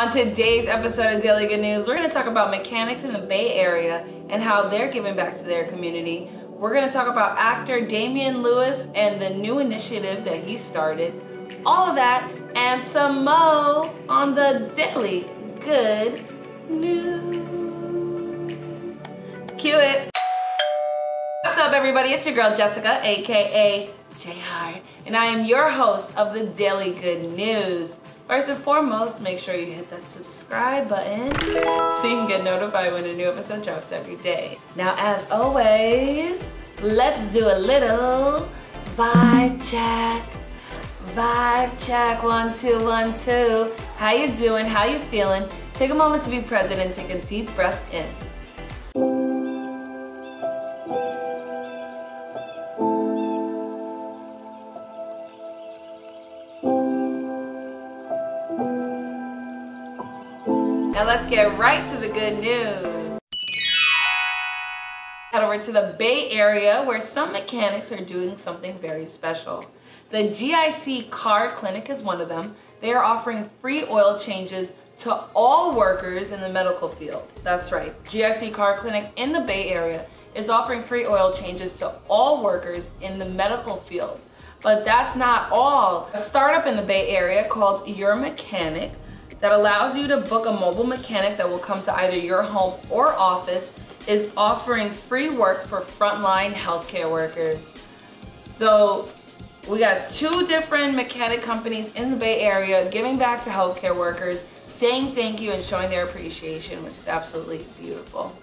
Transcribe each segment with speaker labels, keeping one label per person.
Speaker 1: On today's episode of Daily Good News, we're going to talk about mechanics in the Bay Area and how they're giving back to their community. We're going to talk about actor Damian Lewis and the new initiative that he started. All of that and some more on the Daily Good News. Cue it. What's up, everybody? It's your girl Jessica, aka JR, and I am your host of the Daily Good News. First and foremost, make sure you hit that subscribe button so you can get notified when a new episode drops every day. Now, as always, let's do a little vibe check. Vibe check, 1, 2, 1, 2. How you doing? How you feeling? Take a moment to be present and take a deep breath in. Now let's get right to the good news. Head over to the Bay Area where some mechanics are doing something very special. The GIC Car Clinic is one of them. They are offering free oil changes to all workers in the medical field. That's right, GIC Car Clinic in the Bay Area is offering free oil changes to all workers in the medical field. But that's not all. A startup in the Bay Area called Your Mechanic that allows you to book a mobile mechanic that will come to either your home or office is offering free work for frontline healthcare workers. So we got 2 different mechanic companies in the Bay Area giving back to healthcare workers, saying thank you and showing their appreciation, which is absolutely beautiful.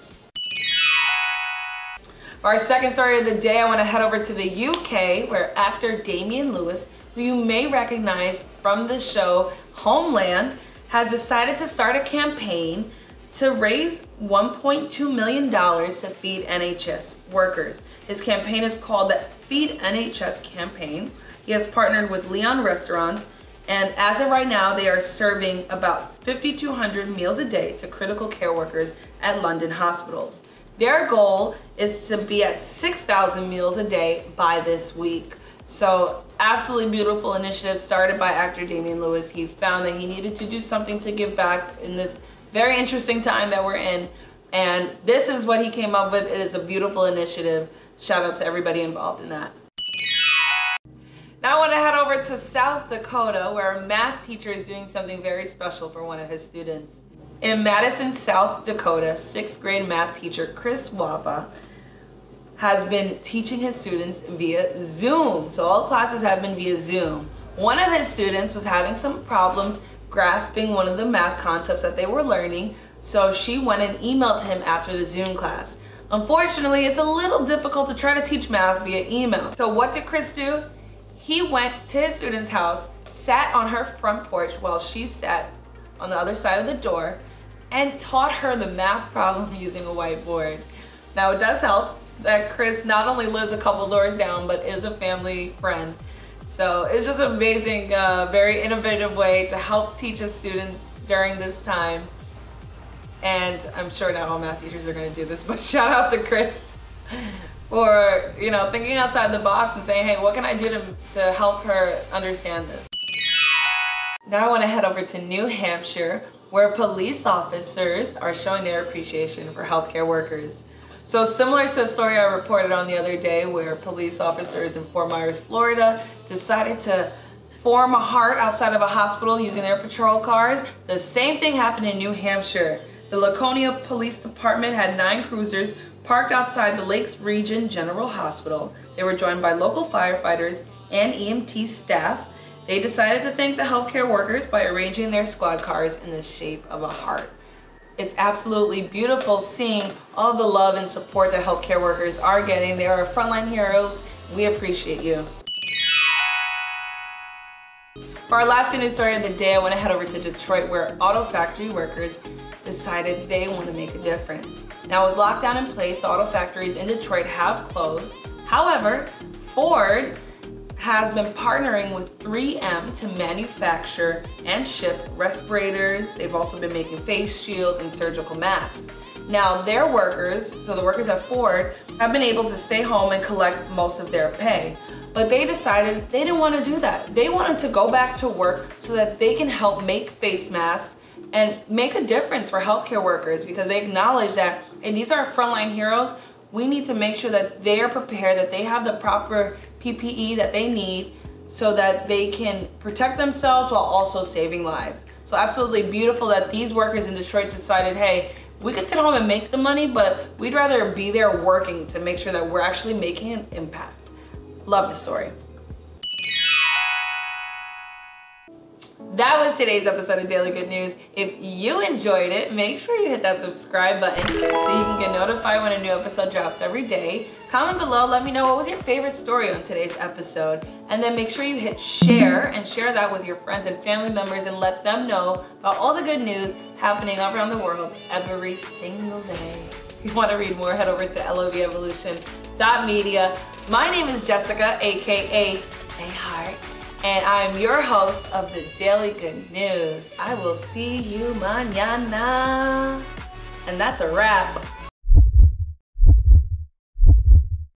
Speaker 1: For our second story of the day, I want to head over to the UK where actor Damian Lewis, who you may recognize from the show Homeland, has decided to start a campaign to raise $1.2 million to feed NHS workers. His campaign is called the Feed NHS campaign. He has partnered with Leon Restaurants, and as of right now, they are serving about 5,200 meals a day to critical care workers at London hospitals. Their goal is to be at 6,000 meals a day by this week. So absolutely beautiful initiative started by actor Damian Lewis. He found that he needed to do something to give back in this very interesting time that we're in. And this is what he came up with. It is a beautiful initiative. Shout out to everybody involved in that. Now I want to head over to South Dakota where a math teacher is doing something very special for one of his students. In Madison, South Dakota, 6th grade math teacher Chris Wapa has been teaching his students via Zoom. So all classes have been via Zoom. One of his students was having some problems grasping one of the math concepts that they were learning, so she went and emailed him after the Zoom class. Unfortunately, it's a little difficult to try to teach math via email. So what did Chris do? He went to his student's house, sat on her front porch while she sat on the other side of the door, and taught her the math problem using a whiteboard. Now it does help that Chris not only lives a couple doors down, but is a family friend. So it's just an amazing, very innovative way to help teach his students during this time. And I'm sure not all math teachers are going to do this, but shout out to Chris for, thinking outside the box and saying, hey, what can I do to help her understand this? Now I want to head over to New Hampshire where police officers are showing their appreciation for healthcare workers. So similar to a story I reported on the other day where police officers in Fort Myers, Florida decided to form a heart outside of a hospital using their patrol cars, the same thing happened in New Hampshire. The Laconia Police Department had 9 cruisers parked outside the Lakes Region General Hospital. They were joined by local firefighters and EMT staff. They decided to thank the healthcare workers by arranging their squad cars in the shape of a heart. It's absolutely beautiful seeing all the love and support that healthcare workers are getting. They are frontline heroes. We appreciate you. For our last good news story of the day, I want to head over to Detroit where auto factory workers decided they want to make a difference. Now with lockdown in place, auto factories in Detroit have closed. However, Ford has been partnering with 3M to manufacture and ship respirators. They've also been making face shields and surgical masks. Now their workers, so the workers at Ford, have been able to stay home and collect most of their pay. But they decided they didn't want to do that. They wanted to go back to work so that they can help make face masks and make a difference for healthcare workers, because they acknowledge that, hey, these are frontline heroes. We need to make sure that they are prepared, that they have the proper PPE that they need so that they can protect themselves while also saving lives. So absolutely beautiful that these workers in Detroit decided, hey, we could sit home and make the money, but we'd rather be there working to make sure that we're actually making an impact. Love the story. That was today's episode of Daily Good News. If you enjoyed it, make sure you hit that subscribe button so you can get notified when a new episode drops every day. Comment below, let me know what was your favorite story on today's episode. And then make sure you hit share and share that with your friends and family members and let them know about all the good news happening around the world every single day. If you want to read more, head over to LovEvolution.media. My name is Jessica, aka J Hart. And I'm your host of the Daily Good News. I will see you mañana. And that's a wrap.